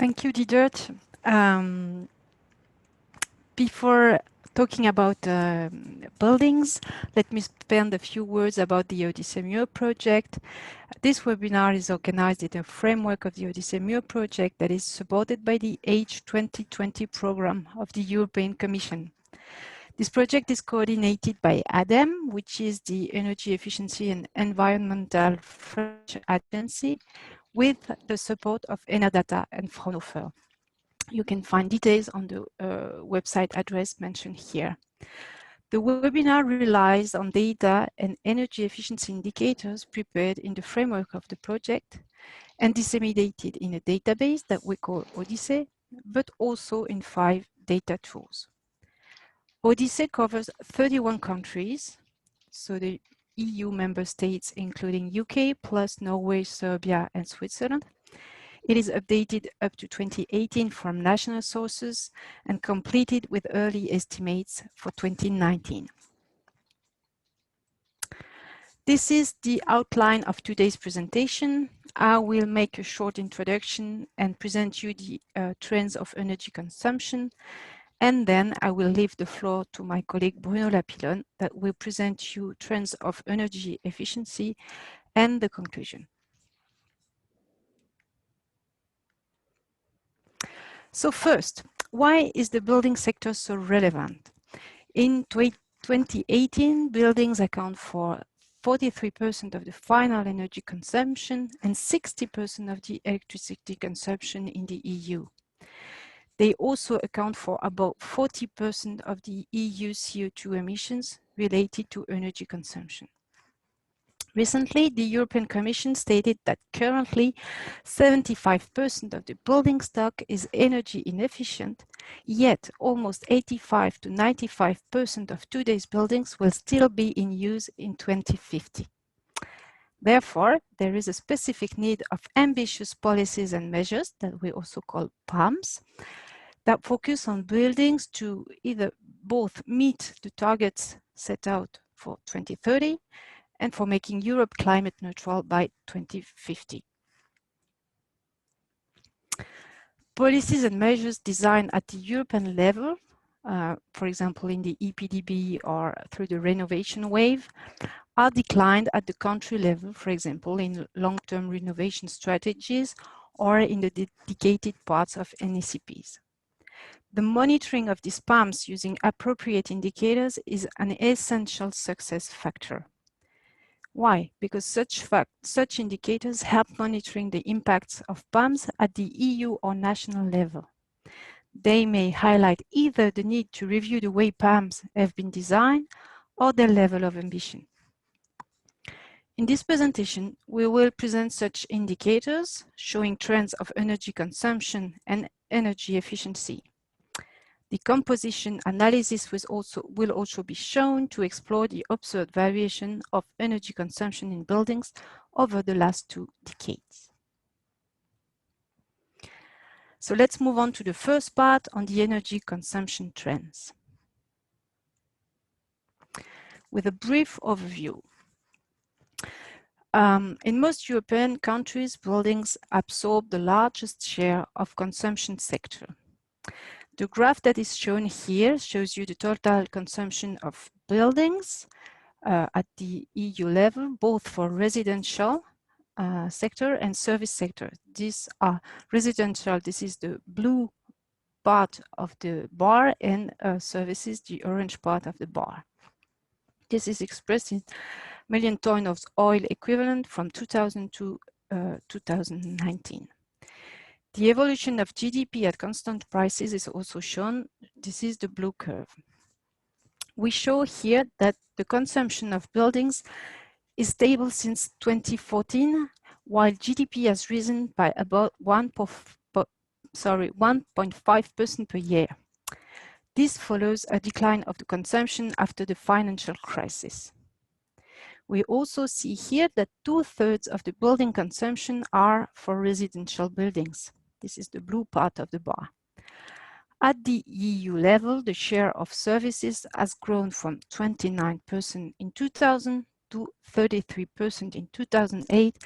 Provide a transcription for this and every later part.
Thank you, Didert. Before talking about buildings, let me spend a few words about the Odyssee-Mure project. This webinar is organized in the framework of the Odyssee-Mure project that is supported by the H2020 program of the European Commission. This project is coordinated by ADEME, which is the Energy Efficiency and Environmental French Agency, with the support of Enerdata and Fraunhofer. You can find details on the website address mentioned here. The webinar relies on data and energy efficiency indicators prepared in the framework of the project and disseminated in a database that we call Odyssey, but also in 5 data tools. Odyssey covers 31 countries, so the EU member states including UK plus Norway, Serbia and Switzerland. It is updated up to 2018 from national sources and completed with early estimates for 2019. This is the outline of today's presentation. I will make a short introduction and present you the trends of energy consumption, and then I will leave the floor to my colleague Bruno Lapillon that will present you trends of energy efficiency and the conclusion. So first, why is the building sector so relevant? In 2018, buildings account for 43% of the final energy consumption and 60% of the electricity consumption in the EU. They also account for about 40% of the EU CO2 emissions related to energy consumption. Recently, the European Commission stated that currently 75% of the building stock is energy inefficient, yet almost 85 to 95% of today's buildings will still be in use in 2050. Therefore, there is a specific need of ambitious policies and measures that we also call PAMs that focus on buildings to either both meet the targets set out for 2030 and for making Europe climate neutral by 2050. Policies and measures designed at the European level, for example, in the EPDB or through the renovation wave, are declined at the country level, for example, in long-term renovation strategies or in the dedicated parts of NECPs. The monitoring of these PAMs using appropriate indicators is an essential success factor. Why? Because such indicators help monitoring the impacts of PAMs at the EU or national level. They may highlight either the need to review the way PAMs have been designed or their level of ambition. In this presentation, we will present such indicators showing trends of energy consumption and energy efficiency. The composition analysis will also be shown to explore the observed variation of energy consumption in buildings over the last 2 decades. So let's move on to the first part on the energy consumption trends. With a brief overview. In most European countries, buildings absorb the largest share of consumption sector. The graph that is shown here shows you the total consumption of buildings at the EU level, both for residential sector and service sector. These are residential, this is the blue part of the bar, and services, the orange part of the bar. This is expressed in million tons of oil equivalent from 2000 to 2019. The evolution of GDP at constant prices is also shown. This is the blue curve. We show here that the consumption of buildings is stable since 2014, while GDP has risen by about 1.5% per year. This follows a decline of the consumption after the financial crisis. We also see here that 2/3 of the building consumption are for residential buildings. This is the blue part of the bar. At the EU level, the share of services has grown from 29% in 2000 to 33% in 2008,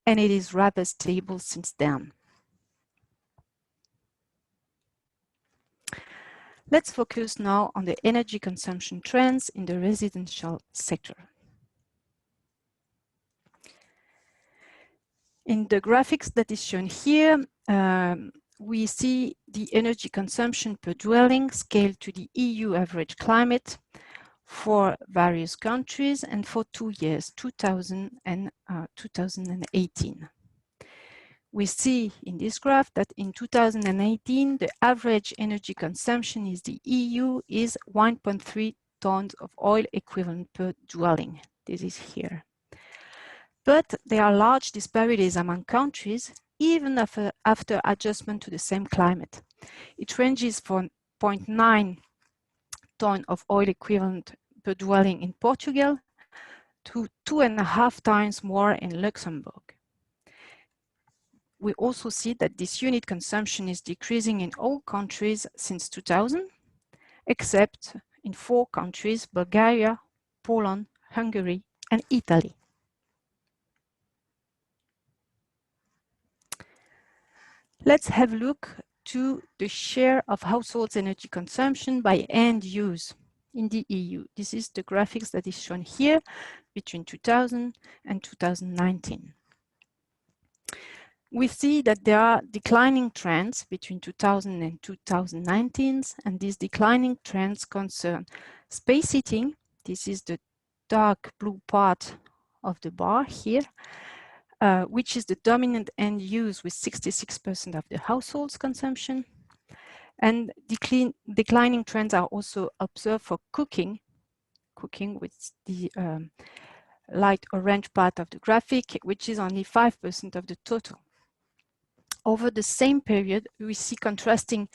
and it is rather stable since then. Let's focus now on the energy consumption trends in the residential sector. In the graphics that is shown here, we see the energy consumption per dwelling scaled to the EU average climate for various countries and for 2 years, 2000 and 2018. We see in this graph that in 2018, the average energy consumption in the EU is 1.3 tons of oil equivalent per dwelling. This is here. But there are large disparities among countries, even after adjustment to the same climate. It ranges from 0.9 ton of oil equivalent per dwelling in Portugal to 2.5 times more in Luxembourg. We also see that this unit consumption is decreasing in all countries since 2000, except in 4 countries, Bulgaria, Poland, Hungary, and Italy. Let's have a look to the share of households' energy consumption by end use in the EU. This is the graphics that is shown here between 2000 and 2019. We see that there are declining trends between 2000 and 2019, and these declining trends concern space heating. This is the dark blue part of the bar here, which is the dominant end use with 66% of the households' consumption. And declining trends are also observed for cooking with the light orange part of the graphic, which is only 5% of the total. Over the same period, we see contrasting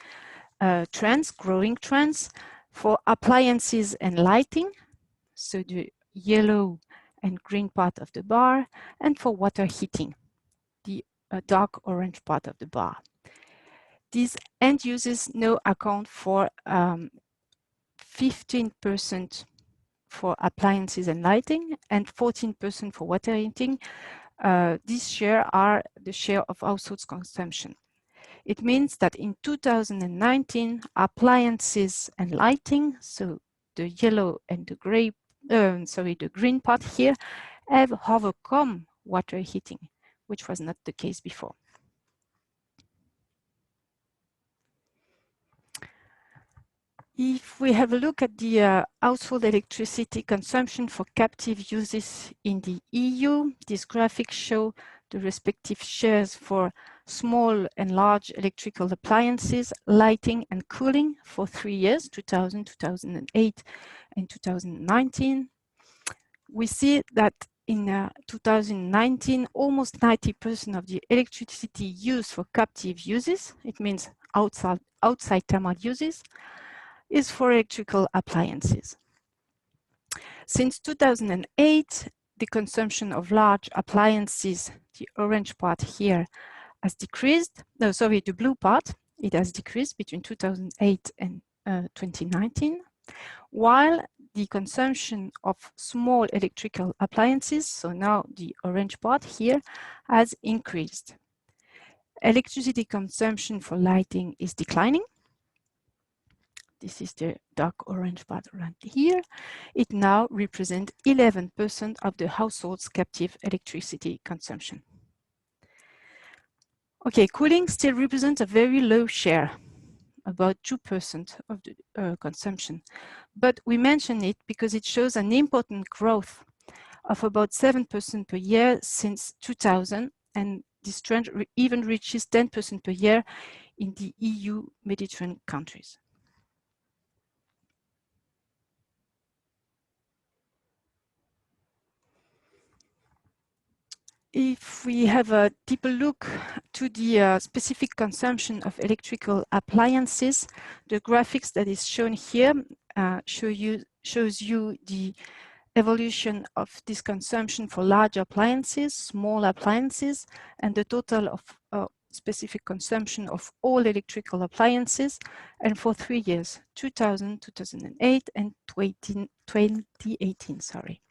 trends, growing trends for appliances and lighting, so the yellow and green part of the bar, and for water heating, the dark orange part of the bar. These end uses now account for 15% for appliances and lighting and 14% for water heating. These share are the share of households' consumption. It means that in 2019, appliances and lighting, so the yellow and the gray, the green part here, have overcome water heating, which was not the case before. If we have a look at the household electricity consumption for captive uses in the EU, these graphics show the respective shares for small and large electrical appliances, lighting and cooling for 3 years, 2000, 2008, and 2019. We see that in 2019, almost 90% of the electricity used for captive uses, it means outside thermal uses, is for electrical appliances. Since 2008, the consumption of large appliances, the orange part here, has decreased. No, sorry, the blue part, it has decreased between 2008 and 2019, while the consumption of small electrical appliances, so now the orange part here, has increased. Electricity consumption for lighting is declining. This is the dark orange part right here. It now represents 11% of the household's captive electricity consumption. Okay, cooling still represents a very low share, about 2% of the consumption. But we mention it because it shows an important growth of about 7% per year since 2000, and this trend even reaches 10% per year in the EU Mediterranean countries. If we have a deeper look to the specific consumption of electrical appliances, the graphics that is shown here shows you the evolution of this consumption for large appliances, small appliances, and the total of specific consumption of all electrical appliances, and for 3 years, 2000, 2008, and 2018, sorry.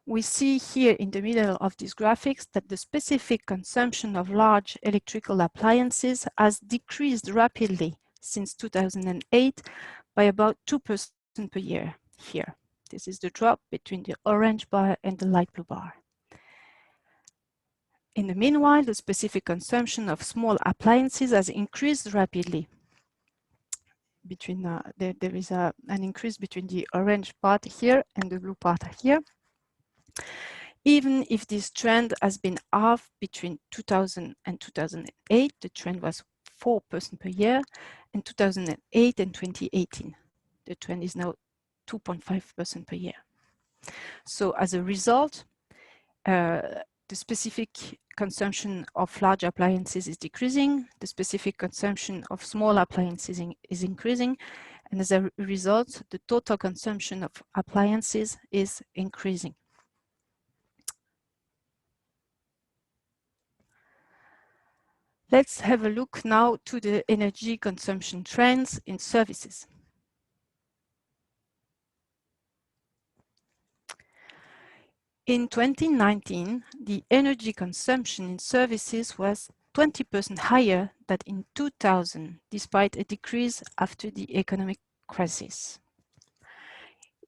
We see here in the middle of these graphics that the specific consumption of large electrical appliances has decreased rapidly since 2008 by about 2% per year here. This is the drop between the orange bar and the light blue bar. In the meanwhile, the specific consumption of small appliances has increased rapidly. There is an increase between the orange part here and the blue part here. Even if this trend has been halved between 2000 and 2008, the trend was 4% per year, and 2008 and 2018, the trend is now 2.5% per year. So as a result, the specific consumption of large appliances is decreasing, the specific consumption of small appliances is increasing, and as a result, the total consumption of appliances is increasing. Let's have a look now to the energy consumption trends in services. In 2019, the energy consumption in services was 20% higher than in 2000, despite a decrease after the economic crisis.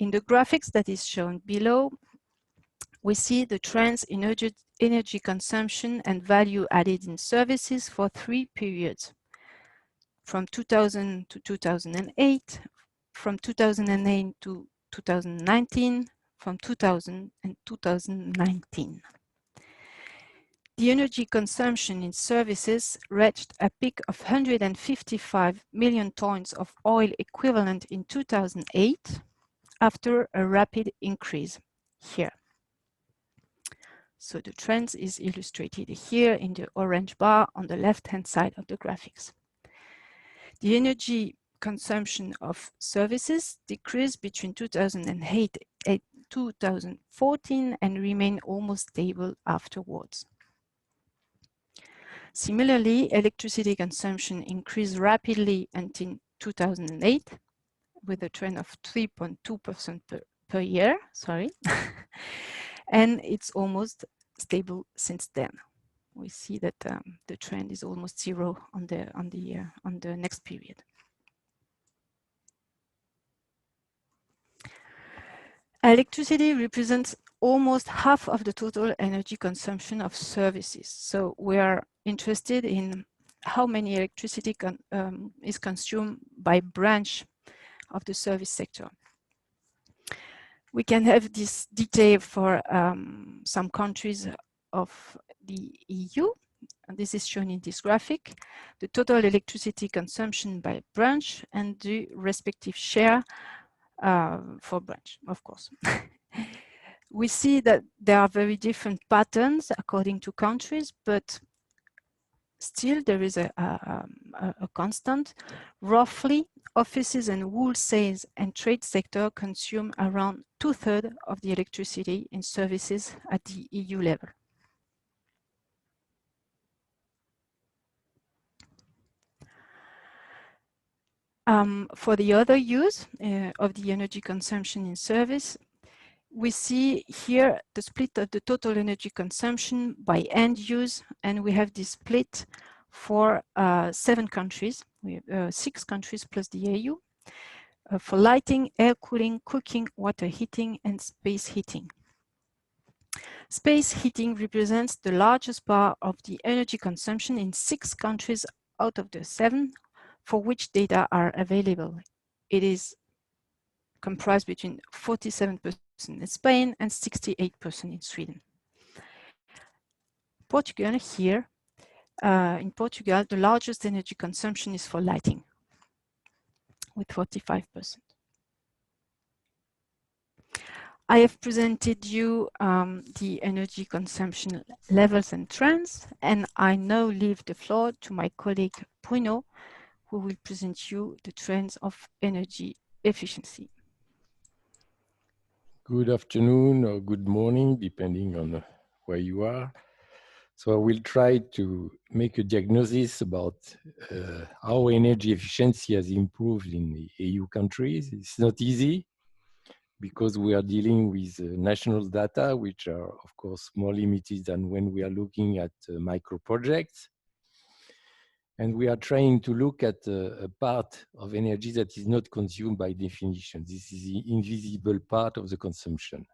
In the graphics that is shown below, we see the trends in energy consumption and value added in services for 3 periods, from 2000 to 2008, from 2008 to 2019, from 2000 and 2019. The energy consumption in services reached a peak of 155 million tons of oil equivalent in 2008, after a rapid increase here. So the trend is illustrated here in the orange bar on the left-hand side of the graphics. The energy consumption of services decreased between 2008 and 2014 and remained almost stable afterwards. Similarly, electricity consumption increased rapidly until 2008 with a trend of 3.2% per year, and it's almost stable since then. We see that the trend is almost zero on the next period. Electricity represents almost half of the total energy consumption of services. So we are interested in how many electricity is consumed by branch of the service sector. We can have this detail for some countries of the EU. And this is shown in this graphic, the total electricity consumption by branch and the respective share for branch, of course. We see that there are very different patterns according to countries, but still there is a constant. Roughly, offices and wholesale and trade sector consume around 2/3 of the electricity in services at the EU level. For the other use of the energy consumption in service, we see here the split of the total energy consumption by end use, and we have this split for 7 countries, we have 6 countries plus the EU, for lighting, air cooling, cooking, water heating, and space heating. Space heating represents the largest part of the energy consumption in 6 countries out of the 7 for which data are available. It is comprised between 47% in Spain and 68% in Sweden. Portugal here, in Portugal, the largest energy consumption is for lighting with 45%. I have presented you the energy consumption levels and trends, and I now leave the floor to my colleague Bruno, who will present you the trends of energy efficiency. Good afternoon or good morning, depending on where you are. So I will try to make a diagnosis about how energy efficiency has improved in the EU countries. It's not easy because we are dealing with national data, which are, of course, more limited than when we are looking at micro projects. And we are trying to look at a part of energy that is not consumed by definition. This is the invisible part of the consumption.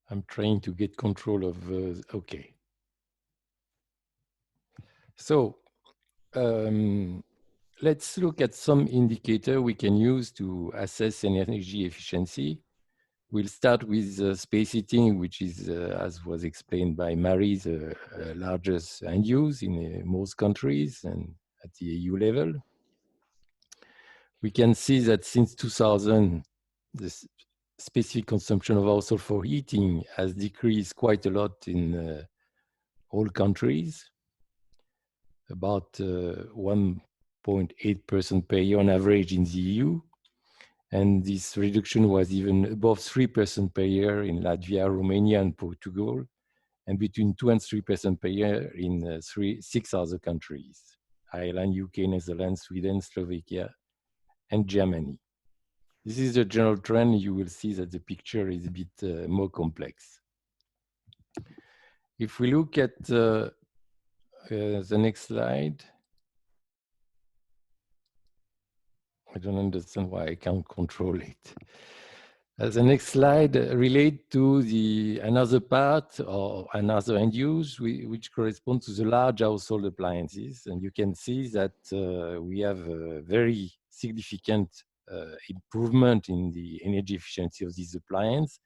I'm trying to get control of, okay. So let's look at some indicator we can use to assess energy efficiency. We'll start with space heating, which is, as was explained by Marie, the largest end use in most countries and at the EU level. We can see that since 2000, the specific consumption of household for heating has decreased quite a lot in all countries, about 1.8% per year on average in the EU. And this reduction was even above 3% per year in Latvia, Romania, and Portugal, and between 2 and 3% per year in 6 other countries: Ireland, UK, Netherlands, Sweden, Slovakia, and Germany. This is the general trend. You will see that the picture is a bit more complex. If we look at the next slide, I don't understand why I can't control it. The next slide relate to another part or another end use, which corresponds to the large household appliances. And you can see that we have a very significant improvement in the energy efficiency of these appliances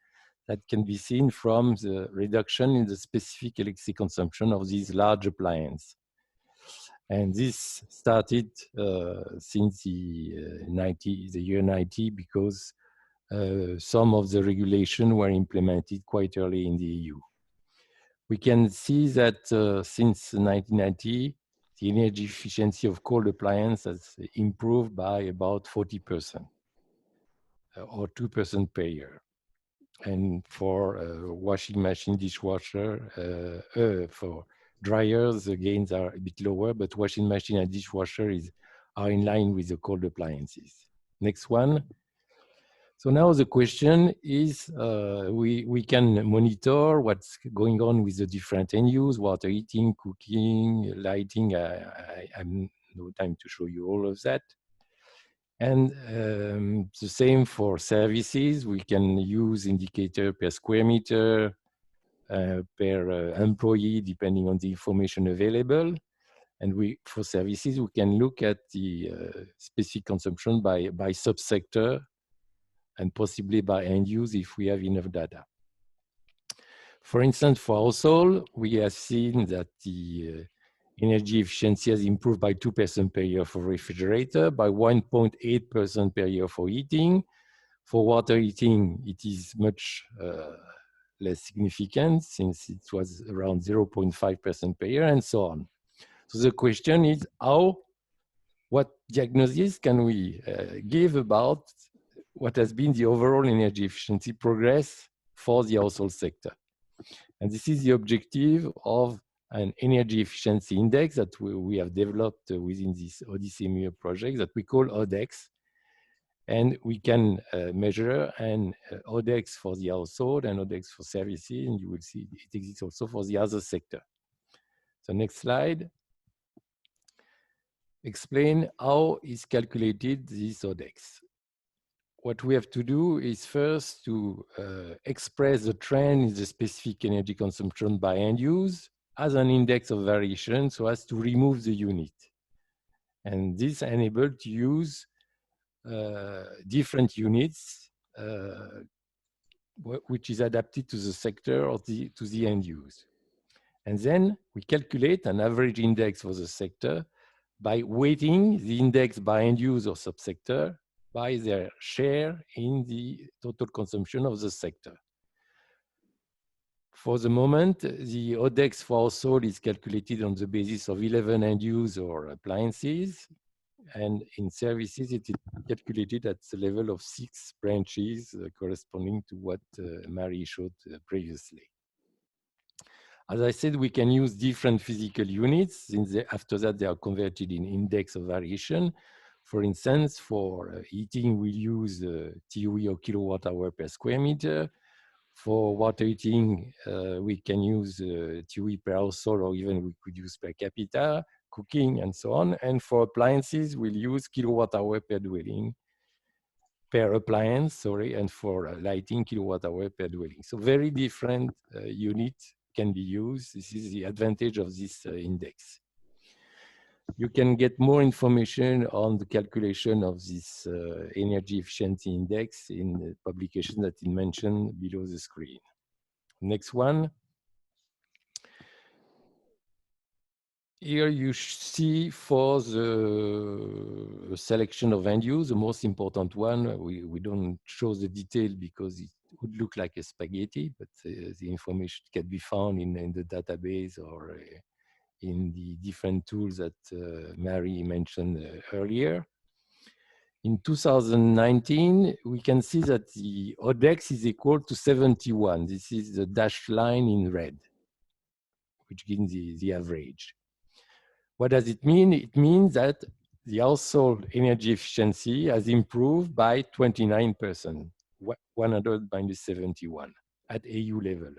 that can be seen from the reduction in the specific electricity consumption of these large appliances. And this started since the year 90, because some of the regulations were implemented quite early in the EU. We can see that since 1990, the energy efficiency of cold appliances has improved by about 40% or 2% per year. And for washing machine, dishwasher, for dryers, the gains are a bit lower, but washing machine and dishwasher are in line with the cold appliances. Next one. So now the question is, we can monitor what's going on with the different end use: water heating, cooking, lighting. I have no time to show you all of that. And the same for services. We can use indicator per square meter, per employee, depending on the information available. And for services, we can look at the specific consumption by subsector and possibly by end use if we have enough data. For instance, for household, we have seen that the energy efficiency has improved by 2% per year for refrigerator, by 1.8% per year for heating. For water heating, it is much less significant, since it was around 0.5% per year, and so on. So the question is, what diagnosis can we give about what has been the overall energy efficiency progress for the household sector? And this is the objective of an energy efficiency index that we have developed within this Odyssee-Mure project that we call ODEX. And we can measure an ODEX for the household and ODEX for services, and you will see it exists also for the other sector. So next slide. Explain how is calculated this ODEX. What we have to do is first to express the trend in the specific energy consumption by end use as an index of variation, so as to remove the unit. And this enabled to use different units, which is adapted to the sector or to the end use. And then we calculate an average index for the sector by weighting the index by end use or subsector by their share in the total consumption of the sector. For the moment, the ODEX for household is calculated on the basis of 11 end use or appliances. And in services, it is calculated at the level of 6 branches, corresponding to what Marie showed previously. As I said, we can use different physical units, since after that they are converted in index of variation. For instance, for heating, we use TOE or kilowatt hour per square meter. For water heating, we can use TOE per household, or even we could use per capita, cooking, and so on. And for appliances, we'll use kilowatt hour per dwelling, per appliance, sorry, and for lighting, kilowatt hour per dwelling. So very different units can be used. This is the advantage of this index. You can get more information on the calculation of this energy efficiency index in the publication that is mentioned below the screen. Next one. Here you see for the selection of end use, the most important one. We don't show the detail because it would look like a spaghetti, but the information can be found in the database or in the different tools that Mary mentioned earlier. In 2019, we can see that the ODEX is equal to 71. This is the dashed line in red, which gives the average. What does it mean? It means that the household energy efficiency has improved by 29%, 100 minus 71 at AU level.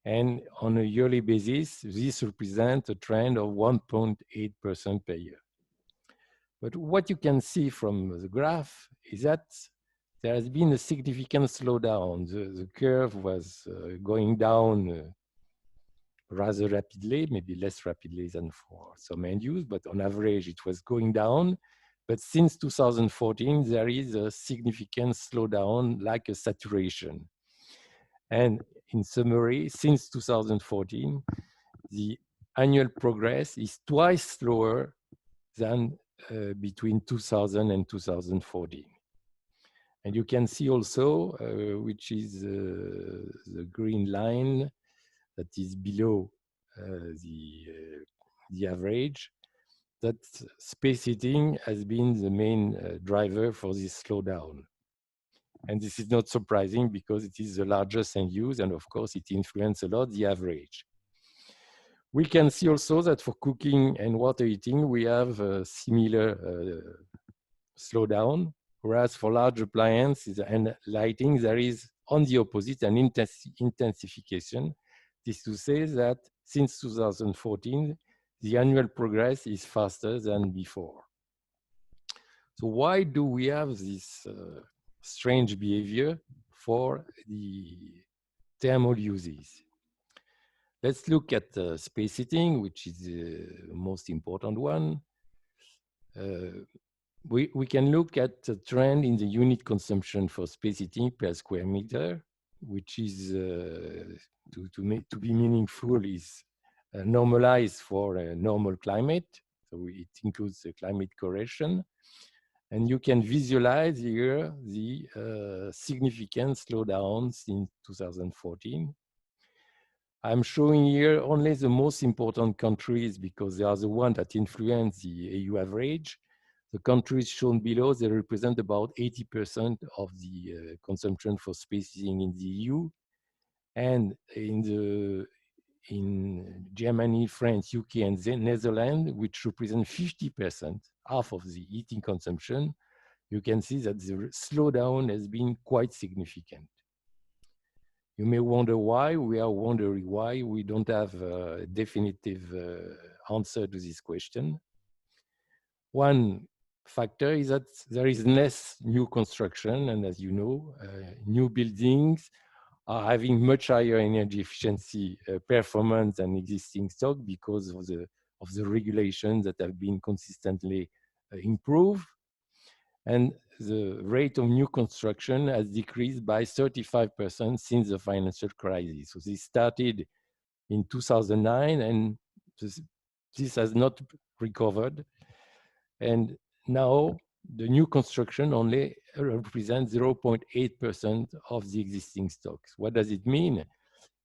And on a yearly basis, this represents a trend of 1.8% per year. But what you can see from the graph is that there has been a significant slowdown. The curve was going down rather rapidly, maybe less rapidly than for some end use, but on average it was going down. But since 2014, there is a significant slowdown, like a saturation. And in summary, since 2014, the annual progress is twice slower than between 2000 and 2014. And you can see also, which is the green line that is below the average, that space heating has been the main driver for this slowdown. And this is not surprising because it is the largest end use, and of course it influences a lot the average. We can see also that for cooking and water heating, we have a similar slowdown, whereas for large appliances and lighting, there is on the opposite an intensification. This is to say that since 2014, the annual progress is faster than before. So why do we have this strange behavior for the thermal uses? Let's look at space heating, which is the most important one. We can look at the trend in the unit consumption for space heating per square meter, which is, to be meaningful, is normalized for a normal climate. So it includes the climate correction. And you can visualize here the significant slowdown since 2014. I'm showing here only the most important countries because they are the ones that influence the AU average. The countries shown below, they represent about 80% of the consumption for space heating in the EU. And in Germany, France, UK, and the Netherlands, which represent 50%, half of the heating consumption, you can see that the slowdown has been quite significant. You may wonder why. We are wondering why. We don't have a definitive answer to this question. One factor is that there is less new construction, and as you know, new buildings are having much higher energy efficiency performance than existing stock because of the regulations that have been consistently improved. And the rate of new construction has decreased by 35% since the financial crisis. So this started in 2009, and this has not recovered. And now the new construction only represents 0.8% of the existing stocks. What does it mean?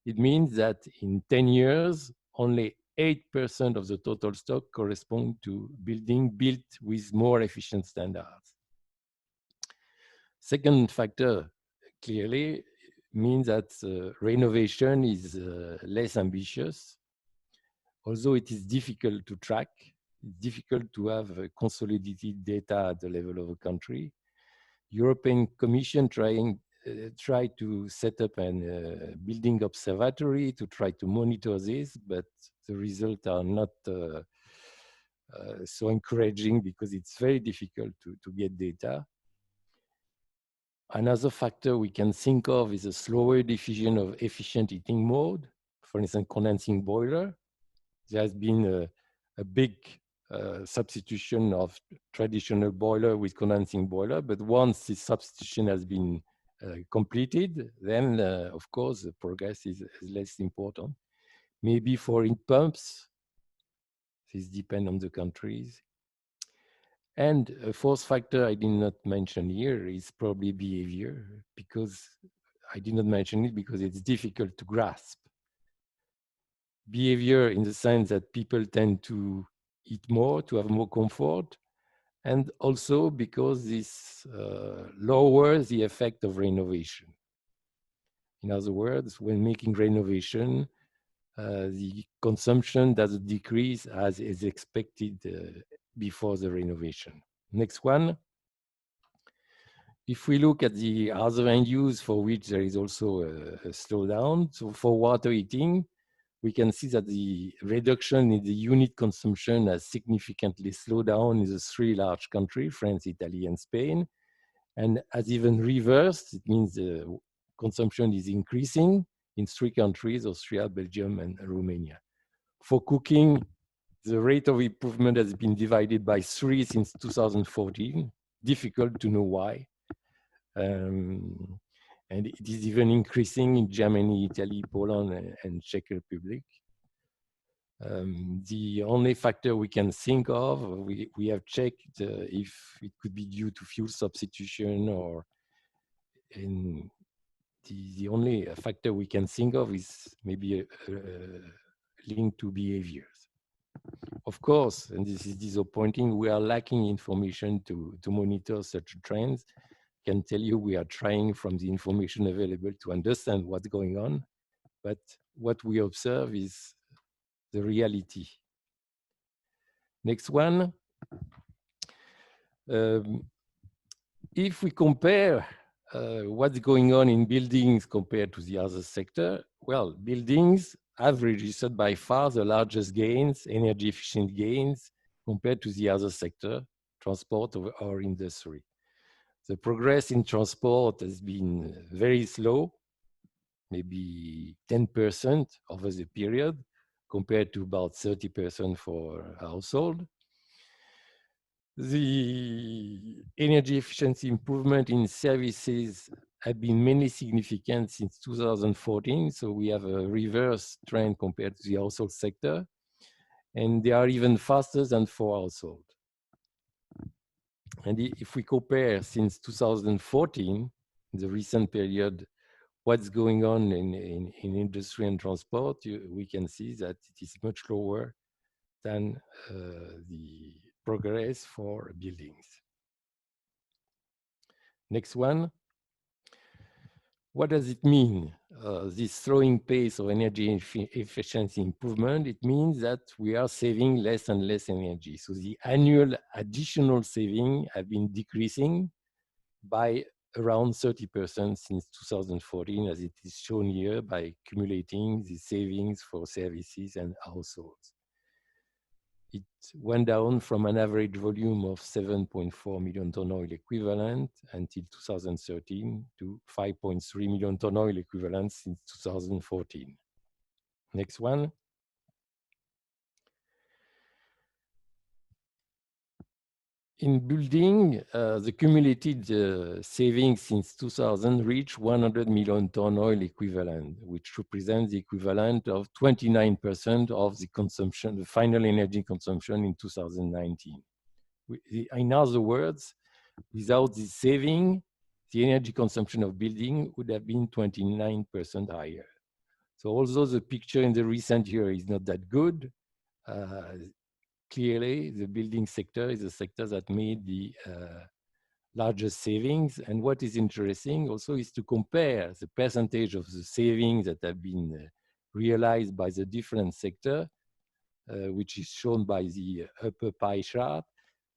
It means that in 10 years, only 8% of the total stock correspond to building built with more efficient standards. Second factor, clearly, means that renovation is less ambitious. Although it is difficult to track, it's difficult to have consolidated data at the level of a country. European Commission tried to set up an building observatory to try to monitor this, but the results are not so encouraging because it's very difficult to get data. Another factor we can think of is a slower diffusion of efficient heating mode, for instance, condensing boiler. There has been a big substitution of traditional boiler with condensing boiler, but once this substitution has been completed, then of course the progress is less important. Maybe for heat pumps, this depends on the countries. And a fourth factor I did not mention here is probably behavior, because I did not mention it because it's difficult to grasp. Behavior in the sense that people tend to eat more, to have more comfort, and also because this lowers the effect of renovation. In other words, when making renovation, the consumption doesn't decrease as is expected before the renovation. Next one. If we look at the other end use for which there is also a slowdown, so for water heating, we can see that the reduction in the unit consumption has significantly slowed down in the three large countries, France, Italy, and Spain, and has even reversed. It means the consumption is increasing in three countries, Austria, Belgium, and Romania. For cooking, the rate of improvement has been divided by 3 since 2014. Difficult to know why. And it is even increasing in Germany, Italy, Poland, and Czech Republic. The only factor we can think of, we have checked if it could be due to fuel substitution, or in the only factor we can think of is maybe linked to behaviors. Of course, and this is disappointing, we are lacking information to monitor such trends. I can tell you we are trying from the information available to understand what's going on, but what we observe is the reality. Next one. If we compare what's going on in buildings compared to the other sector, well, buildings have registered by far the largest gains, energy efficient gains, compared to the other sector, transport or industry. The progress in transport has been very slow, maybe 10% over the period, compared to about 30% for household. The energy efficiency improvement in services have been mainly significant since 2014. So we have a reverse trend compared to the household sector. And they are even faster than for household. And if we compare since 2014, the recent period, what's going on in industry and transport, we can see that it is much lower than the progress for buildings. Next one. What does it mean, this slowing pace of energy efficiency improvement? It means that we are saving less and less energy. So the annual additional saving have been decreasing by around 30% since 2014, as it is shown here by accumulating the savings for services and households. It went down from an average volume of 7.4 million ton oil equivalent until 2013 to 5.3 million ton oil equivalent since 2014. Next one. In building, the cumulated savings since 2000 reached 100 million ton oil equivalent, which represents the equivalent of 29% of the consumption, the final energy consumption in 2019. In other words, without this saving, the energy consumption of building would have been 29% higher. So although the picture in the recent year is not that good, clearly the building sector is a sector that made the largest savings. And what is interesting also is to compare the percentage of the savings that have been realized by the different sector, which is shown by the upper pie chart,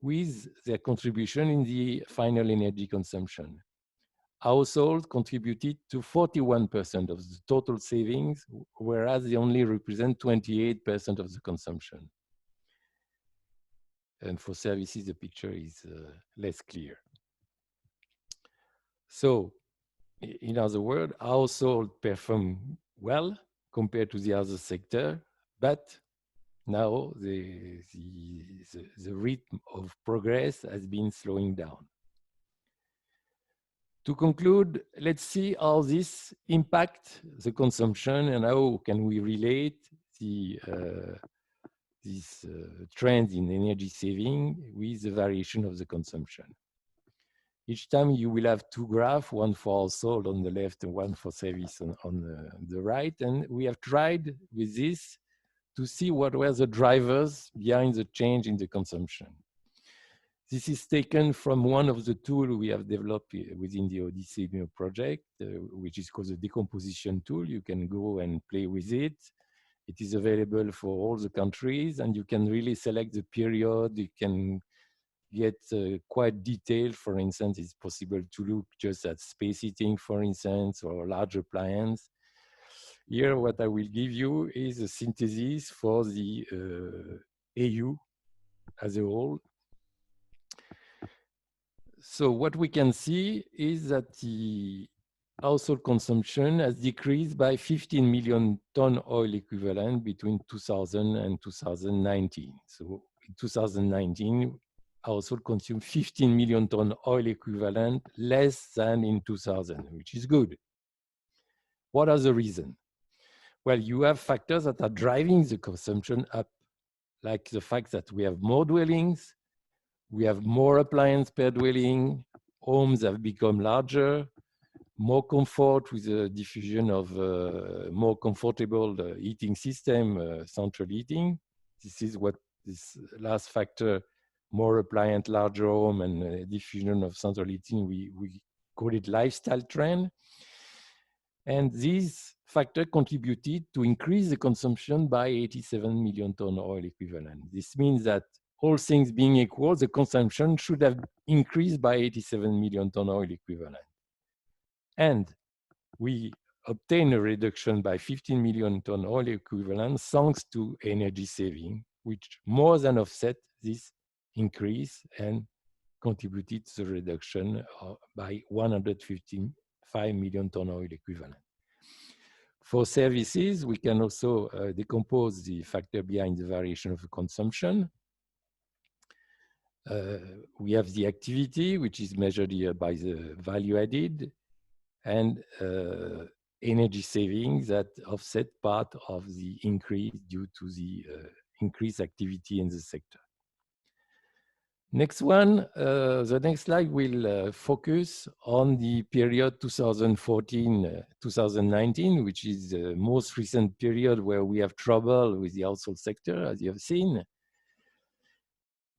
with their contribution in the final energy consumption. Households contributed to 41% of the total savings, whereas they only represent 28% of the consumption. And for services, the picture is less clear. So, in other words, households perform well compared to the other sector, but now the rhythm of progress has been slowing down. To conclude, let's see how this impacts the consumption and how can we relate these trends in energy saving with the variation of the consumption. Each time you will have two graphs, one for household on the left and one for service on the right. And we have tried with this to see what were the drivers behind the change in the consumption. This is taken from one of the tools we have developed within the Odyssee-Mure project, which is called the decomposition tool. You can go and play with it. It is available for all the countries, and you can really select the period. You can get quite detailed. For instance, it's possible to look just at space heating, for instance, or large appliance. Here, what I will give you is a synthesis for the AU as a whole. So what we can see is that the household consumption has decreased by 15 million ton oil equivalent between 2000 and 2019. So in 2019, household consumed 15 million ton oil equivalent less than in 2000, which is good. What are the reasons? Well, you have factors that are driving the consumption up, like the fact that we have more dwellings, we have more appliance per dwelling, homes have become larger, more comfort with the diffusion of more comfortable heating system, central heating. This is what this last factor, more appliance, larger home, and diffusion of central heating, we call it lifestyle trend. And these factors contributed to increase the consumption by 87 million ton oil equivalent. This means that all things being equal, the consumption should have increased by 87 million ton oil equivalent. And we obtain a reduction by 15 million ton oil equivalent thanks to energy saving, which more than offset this increase and contributed to the reduction by 155 million ton oil equivalent. For services, we can also decompose the factor behind the variation of the consumption. We have the activity, which is measured here by the value added, and energy savings that offset part of the increase due to the increased activity in the sector. Next one, the next slide will focus on the period 2014-2019, which is the most recent period where we have trouble with the household sector, as you have seen.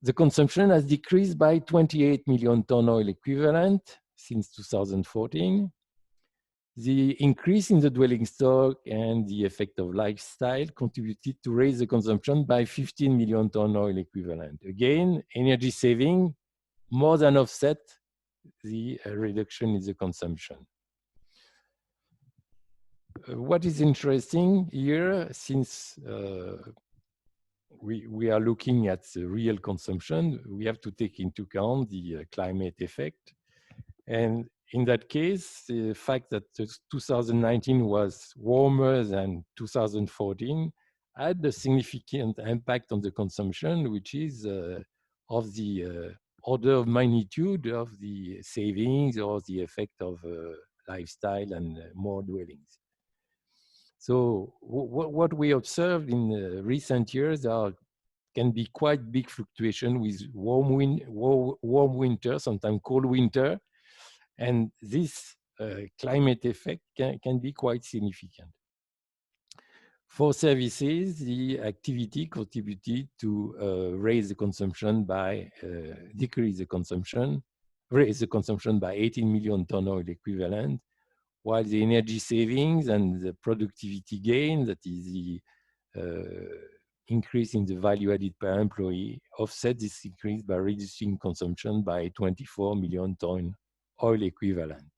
The consumption has decreased by 28 million ton oil equivalent since 2014. The increase in the dwelling stock and the effect of lifestyle contributed to raise the consumption by 15 million ton oil equivalent. Again, energy saving more than offset the reduction in the consumption. What is interesting here, since we are looking at the real consumption, we have to take into account the climate effect. And in that case, the fact that 2019 was warmer than 2014 had a significant impact on the consumption, which is of the order of magnitude of the savings or the effect of lifestyle and more dwellings. So what we observed in recent years can be quite big fluctuation with warm winter, sometimes cold winter, and this climate effect can be quite significant. For services, the activity contributed to raise the consumption by decrease the consumption, raise the consumption by 18 million ton oil equivalent, while the energy savings and the productivity gain, that is the increase in the value added per employee, offset this increase by reducing consumption by 24 million ton oil equivalent.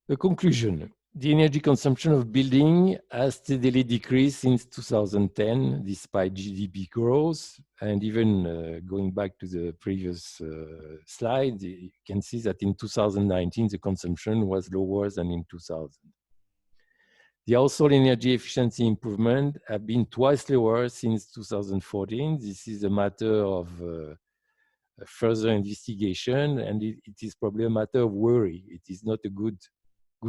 The conclusion: the energy consumption of building has steadily decreased since 2010, despite GDP growth. And even going back to the previous slide, you can see that in 2019, the consumption was lower than in 2000. The household energy efficiency improvement have been twice lower since 2014. This is a matter of further investigation, and it is probably a matter of worry. It is not a good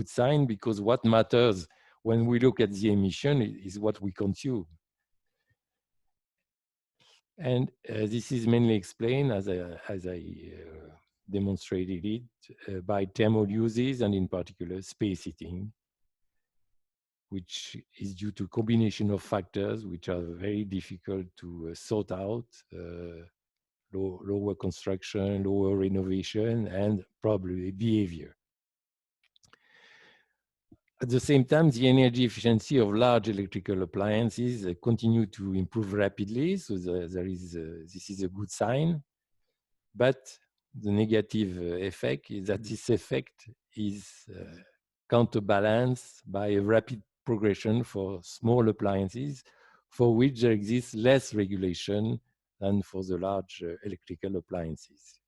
sign, because what matters when we look at the emission is what we consume. And this is mainly explained, as I demonstrated it, by thermal uses, and in particular space heating, which is due to a combination of factors which are very difficult to sort out: lower construction, lower renovation, and probably behavior. At the same time, the energy efficiency of large electrical appliances continue to improve rapidly, so this is a good sign. But the negative effect is that this effect is counterbalanced by a rapid progression for small appliances, for which there exists less regulation than for the large electrical appliances.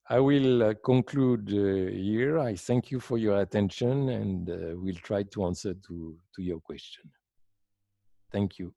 I will conclude here. I thank you for your attention, and we'll try to answer to your question. Thank you.